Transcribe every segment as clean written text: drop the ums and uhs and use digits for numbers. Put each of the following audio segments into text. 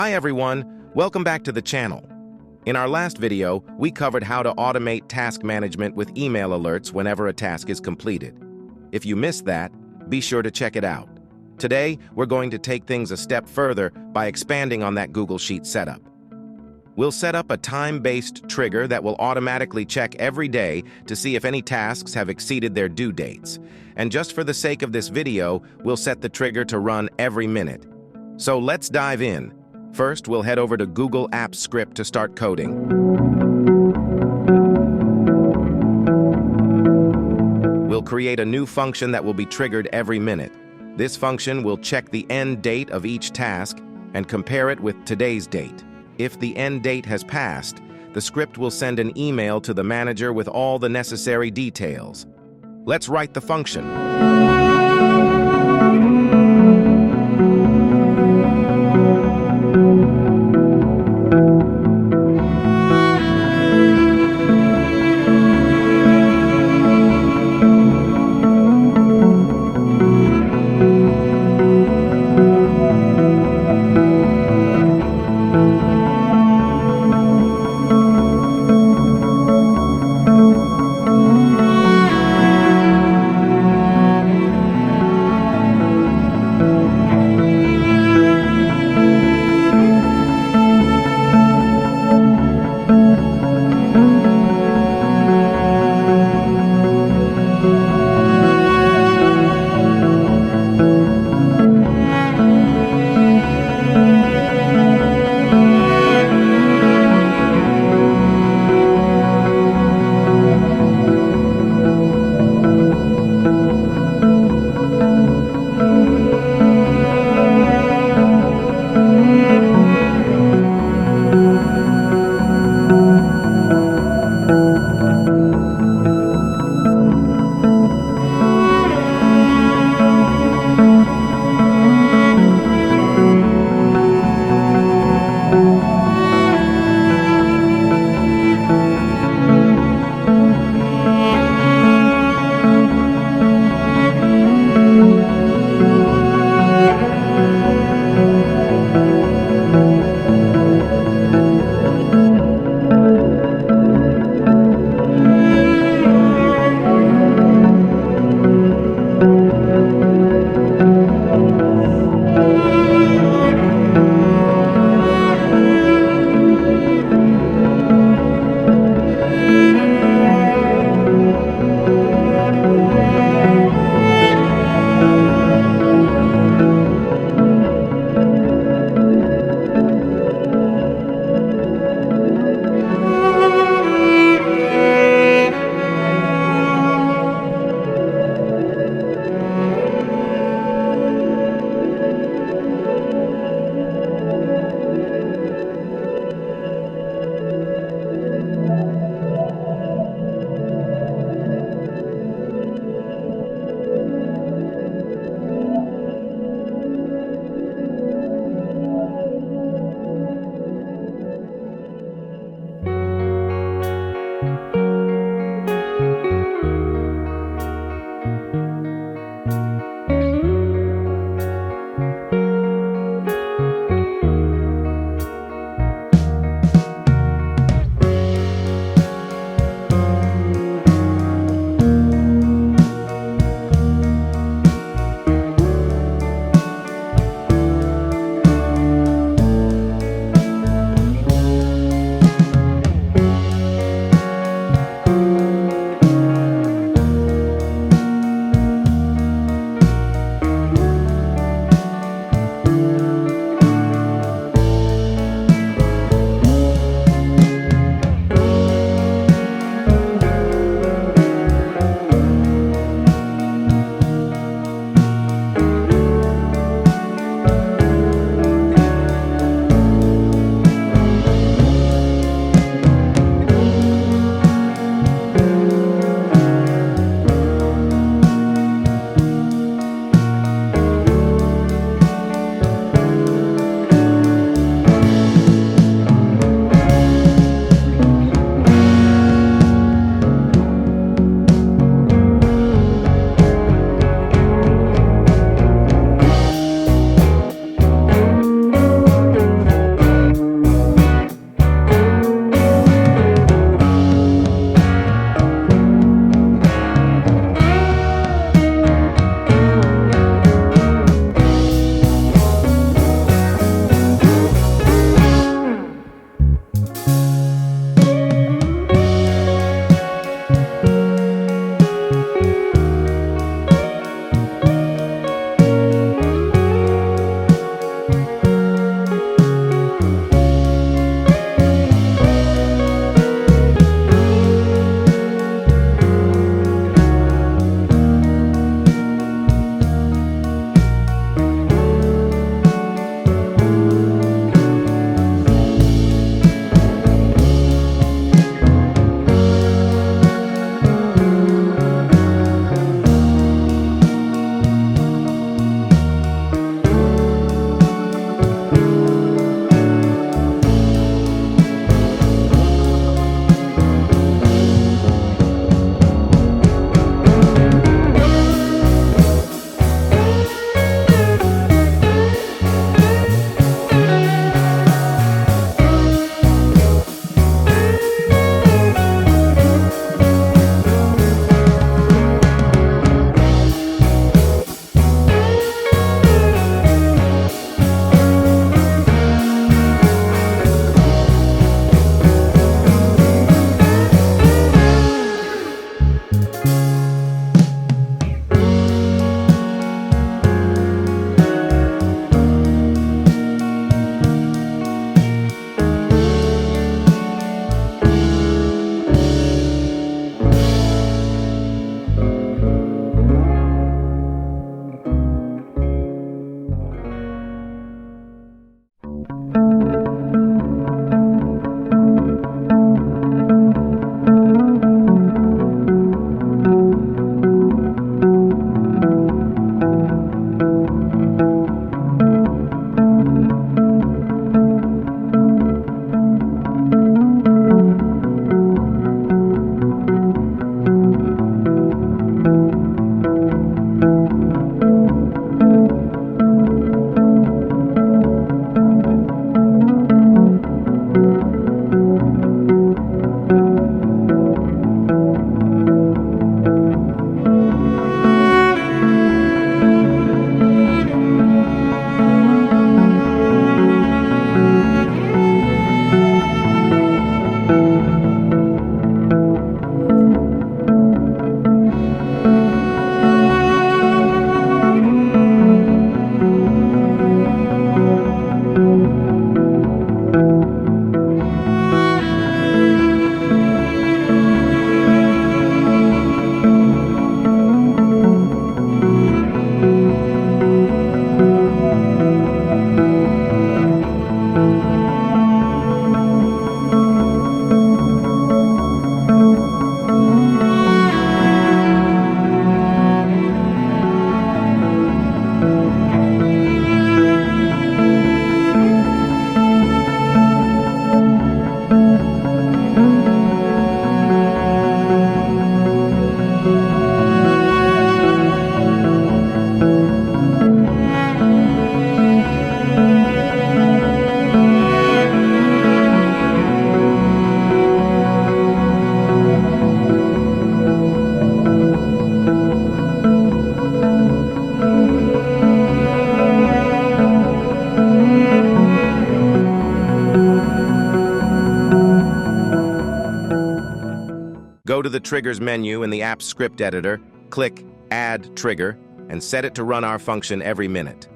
Hi everyone, welcome back to the channel. In our last video, we covered how to automate task management with email alerts whenever a task is completed. If you missed that, be sure to check it out. Today, we're going to take things a step further by expanding on that Google Sheet setup. We'll set up a time-based trigger that will automatically check every day to see if any tasks have exceeded their due dates. And just for the sake of this video, we'll set the trigger to run every minute. So let's dive in. First, we'll head over to Google Apps Script to start coding. We'll create a new function that will be triggered every minute. This function will check the end date of each task and compare it with today's date. If the end date has passed, the script will send an email to the manager with all the necessary details. Let's write the function. Go to the Triggers menu in the app's script editor, click Add Trigger, and set it to run our function every minute.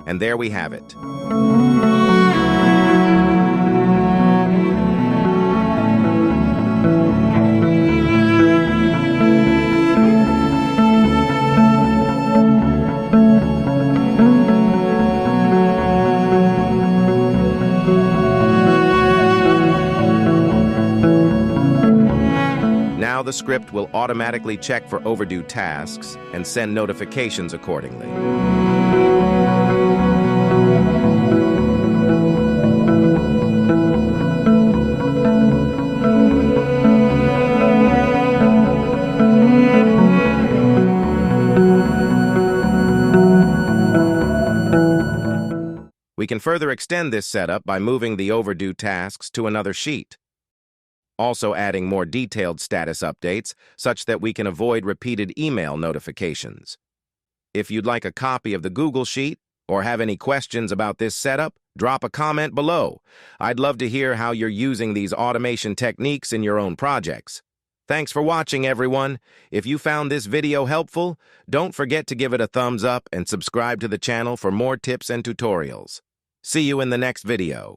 And there we have it. Now the script will automatically check for overdue tasks and send notifications accordingly. We can further extend this setup by moving the overdue tasks to another sheet. Also adding more detailed status updates such that we can avoid repeated email notifications. If you'd like a copy of the Google Sheet or have any questions about this setup, drop a comment below. I'd love to hear how you're using these automation techniques in your own projects. Thanks for watching, everyone. If you found this video helpful, don't forget to give it a thumbs up and subscribe to the channel for more tips and tutorials. See you in the next video.